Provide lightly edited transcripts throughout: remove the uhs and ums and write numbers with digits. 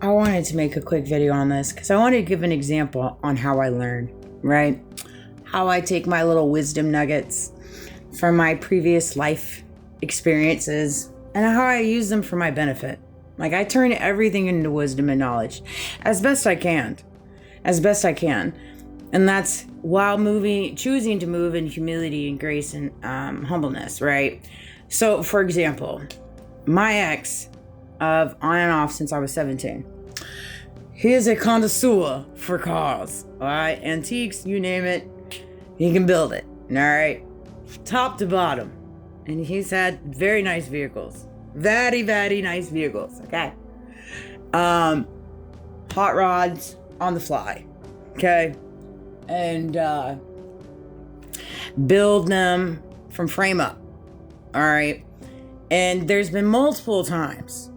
I wanted to make a quick video on this because I wanted to give an example on how I learn, right? How I take my little wisdom nuggets from my previous life experiences and how I use them for my benefit. Like, I turn everything into wisdom and knowledge as best I can. And that's while choosing to move in humility and grace and humbleness, right? So, for example, my ex of on and off since I was 17. He is a connoisseur for cars, all right? Antiques, you name it, he can build it, all right? Top to bottom. And he's had very nice vehicles. Very, very nice vehicles, okay? Hot rods on the fly, okay? And build them from frame up, all right? And there's been multiple times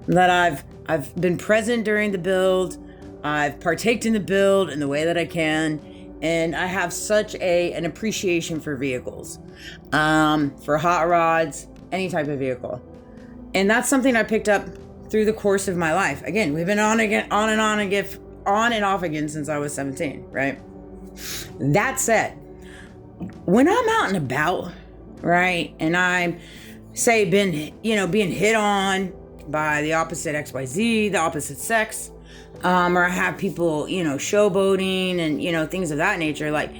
that I've been present during the build. I've partaked in the build in the way that I can, and I have such an appreciation for vehicles, for hot rods, any type of vehicle. And that's something I picked up through the course of my life. Again, we've been on and off again since I was 17, right? That said, when I'm out and about, right, and I'm being hit on by the opposite XYZ, the opposite sex, or I have people, showboating and, things of that nature. Like,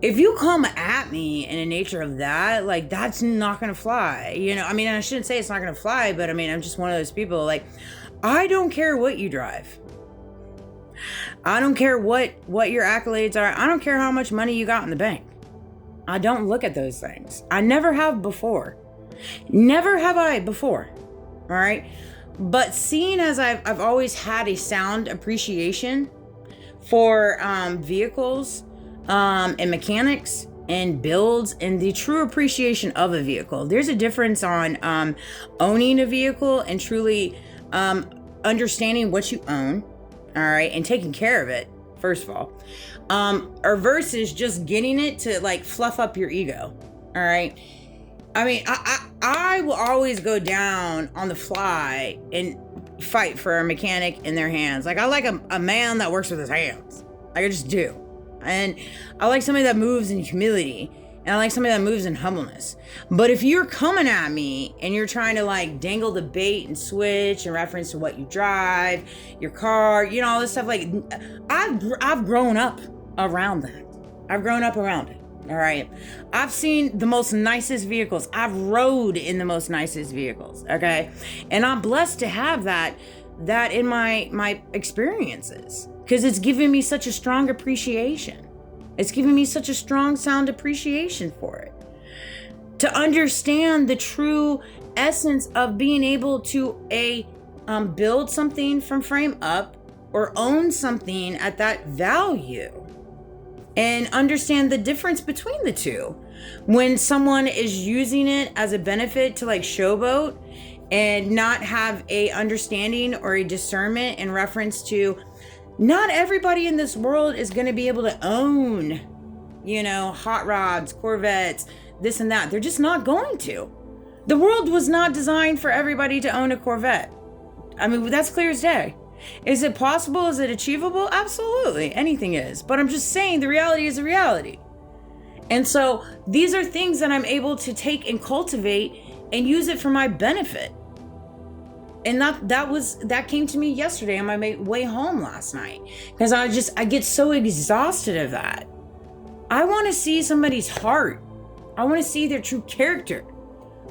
if you come at me in the nature of that, like, that's not going to fly. I shouldn't say it's not going to fly, but I'm just one of those people. Like, I don't care what you drive. I don't care what your accolades are. I don't care how much money you got in the bank. I don't look at those things. I never have before. Never have I before. All right. But seeing as I've always had a sound appreciation for vehicles and mechanics and builds and the true appreciation of a vehicle. There's a difference on owning a vehicle and truly understanding what you own. All right. And taking care of it, first of all. Or versus just getting it to like fluff up your ego. All right. I will always go down on the fly and fight for a mechanic in their hands. Like, I like a man that works with his hands. Like, I just do. And I like somebody that moves in humility. And I like somebody that moves in humbleness. But if you're coming at me and you're trying to like dangle the bait and switch in reference to what you drive, your car, all this stuff, like, I've grown up around that. I've grown up around it. All right. I've seen the most nicest vehicles. I've rode in the most nicest vehicles. Okay. And I'm blessed to have that in my experiences, because it's given me such a strong appreciation. It's given me such a strong sound appreciation for it. To understand the true essence of being able to build something from frame up or own something at that value. And understand the difference between the two. When someone is using it as a benefit to like showboat and not have a understanding or a discernment in reference to, not everybody in this world is going to be able to own, hot rods, Corvettes, this and that. They're just not going to. The world was not designed for everybody to own a Corvette. That's clear as day. Is it possible? Is it achievable? Absolutely. Anything is. But I'm just saying the reality is the reality. And so these are things that I'm able to take and cultivate and use it for my benefit. And that came to me yesterday on my way home last night. Because I get so exhausted of that. I want to see somebody's heart. I want to see their true character.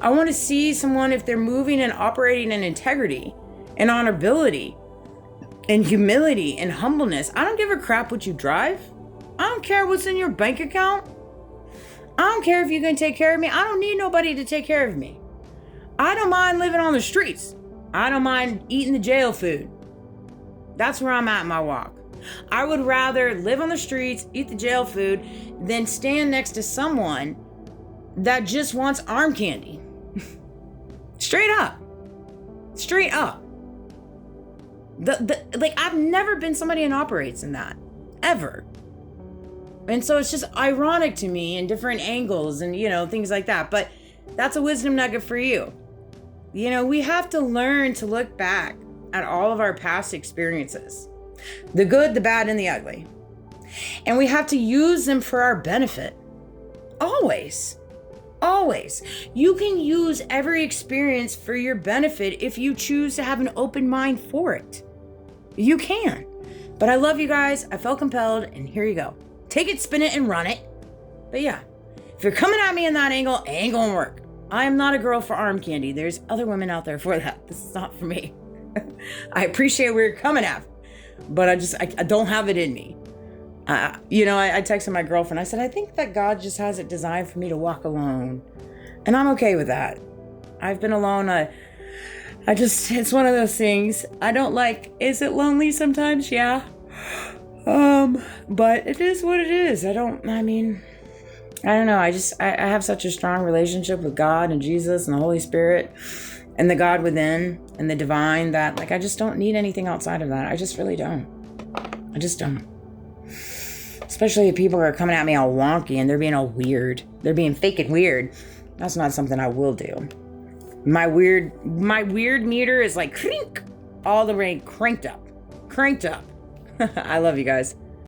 I want to see someone, if they're moving and operating in integrity and honorability and humility and humbleness. I don't give a crap what you drive. I don't care what's in your bank account. I don't care if you can take care of me. I don't need nobody to take care of me. I don't mind living on the streets. I don't mind eating the jail food. That's where I'm at in my walk. I would rather live on the streets, eat the jail food, than stand next to someone that just wants arm candy. Straight up. I've never been somebody that operates in that, ever. And so it's just ironic to me in different angles and, things like that. But that's a wisdom nugget for you. We have to learn to look back at all of our past experiences, the good, the bad, and the ugly. And we have to use them for our benefit. Always. Always. You can use every experience for your benefit if you choose to have an open mind for it. You can. But I love you guys. I felt compelled, and here you go. Take it, spin it, and run it. But yeah, if you're coming at me in that angle, it ain't gonna work. I am not a girl for arm candy. There's other women out there for that. This is not for me. I appreciate where you're coming at, but I don't have it in me. I texted my girlfriend. I said, I think that God just has it designed for me to walk alone. And I'm okay with that. I've been alone. It's one of those things. I don't like, is it lonely sometimes? Yeah. But it is what it is. I don't know. I have such a strong relationship with God and Jesus and the Holy Spirit and the God within and the divine that I just don't need anything outside of that. I just really don't. I just don't. Especially if people are coming at me all wonky and they're being all weird. They're being fake and weird. That's not something I will do. My weird meter is like crink, all the way cranked up. I love you guys.